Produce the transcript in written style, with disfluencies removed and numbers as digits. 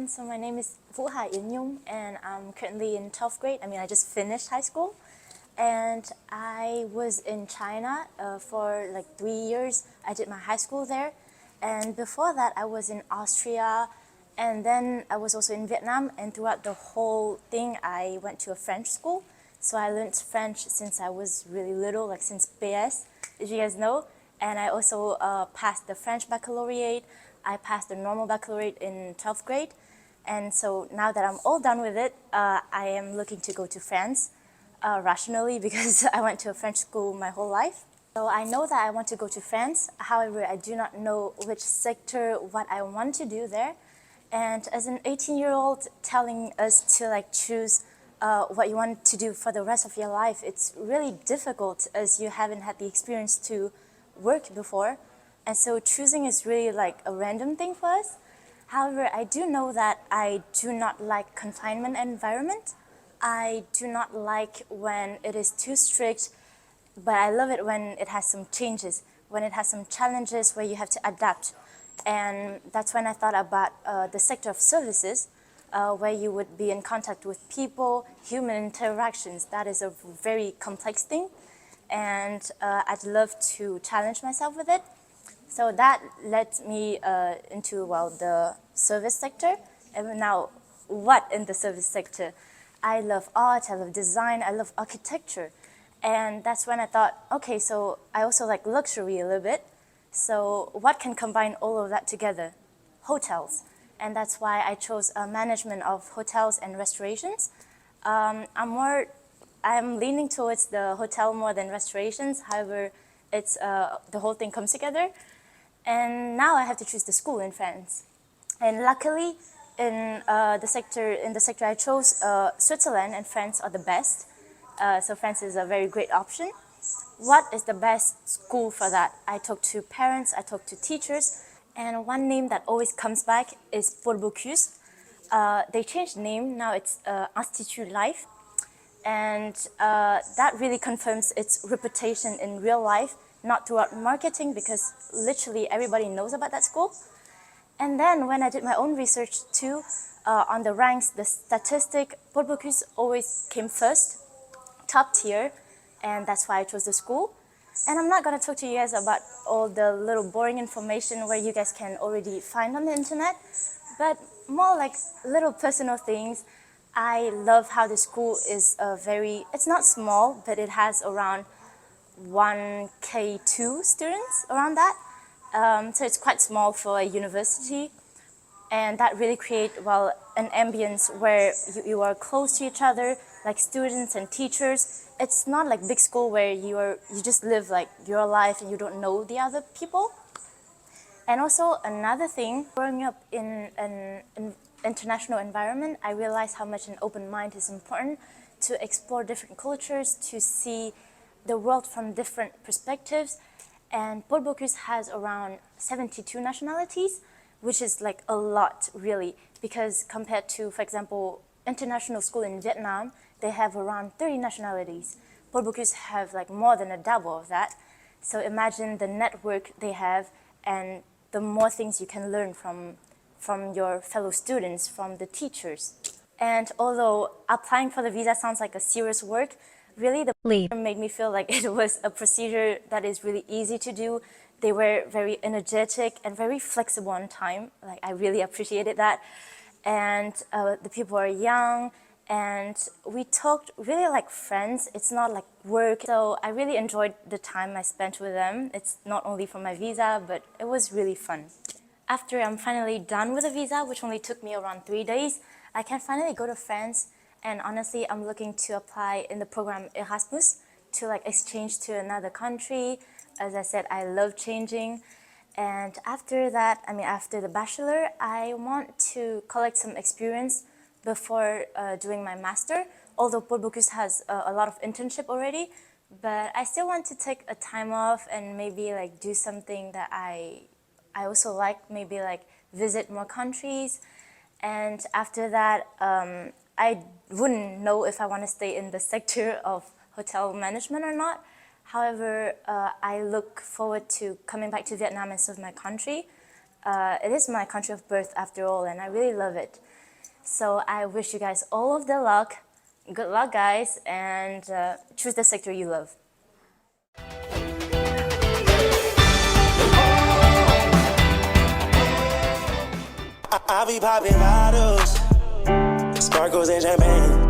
everyone. So my name is Hà Yến Nhung, and I'm currently in 12th grade. I just finished high school. And I was in China for like 3 years. I did my high school there. And before that, I was in Austria. And then I was also in Vietnam. And throughout the whole thing, I went to a French school. So I learned French since I was really little, like since BS, as you guys know. And I also passed the French baccalaureate. I passed the normal baccalaureate in 12th grade. And so now that I'm all done with it, I am looking to go to France rationally because I went to a French school my whole life. So I know that I want to go to France. However, I do not know which sector, what I want to do there. And as an 18-year-old telling us to like choose what you want to do for the rest of your life, it's really difficult as you haven't had the experience to work before. And so choosing is really like a random thing for us. However, I do know that I do not like confinement environment. I do not like when it is too strict, but I love it when it has some changes, when it has some challenges where you have to adapt. And that's when I thought about the sector of services, where you would be in contact with people, human interactions. That is a very complex thing. And I'd love to challenge myself with it. So that led me into, well, the service sector. And now, what in the service sector? I love art, I love design, I love architecture. And that's when I thought, okay, so I also like luxury a little bit. So what can combine all of that together? Hotels. And that's why I chose management of hotels and restorations. I'm leaning towards the hotel more than restorations. However, it's the whole thing comes together. And now I have to choose the school in France. And luckily, in the sector I chose, Switzerland and France are the best. So France is a very great option. What is the best school for that? I talked to parents, I talked to teachers, and one name that always comes back is Paul Bocuse. They changed the name, now it's Institut Lyfe. And that really confirms its reputation in real life, not throughout marketing, because literally everybody knows about that school. And then when I did my own research too, on the ranks, the statistic, Paul Bocuse always came first, top tier, and that's why I chose the school. And I'm not gonna talk to you guys about all the little boring information where you guys can already find on the internet, but more like little personal things. I love how the school is it's not small, but it has around 1K2 students, around that. So it's quite small for a university. And that really creates, well, an ambience where you are close to each other, like students and teachers. It's not like big school where you just live like your life and you don't know the other people. And also another thing, growing up in an international environment, I realized how much an open mind is important to explore different cultures, to see the world from different perspectives. And Paul Bocuse has around 72 nationalities, which is like a lot, really, because compared to, for example, international school in Vietnam, they have around 30 nationalities. Paul Bocuse have like more than a double of that. So imagine the network they have and the more things you can learn from your fellow students, from the teachers. And although applying for the visa sounds like a serious work, really the made me feel like it was a procedure that is really easy to do. They were very energetic and very flexible on time. Like, I really appreciated that. And the people are young, and we talked really like friends. It's not like work. So I really enjoyed the time I spent with them. It's not only for my visa, but it was really fun. After I'm finally done with the visa, which only took me around 3 days, I can finally go to France. And honestly, I'm looking to apply in the program Erasmus to like exchange to another country. As I said, I love changing. And after that, after the bachelor, I want to collect some experience before doing my master. Although Paul Bocuse has a lot of internship already, but I still want to take a time off and maybe like do something that I also like, maybe like visit more countries. And after that, I wouldn't know if I want to stay in the sector of hotel management or not. However, I look forward to coming back to Vietnam and serve my country. It is my country of birth after all, and I really love it. So I wish you guys all of the luck. Good luck, guys, and choose the sector you love. I be popping bottles, sparkles and champagne.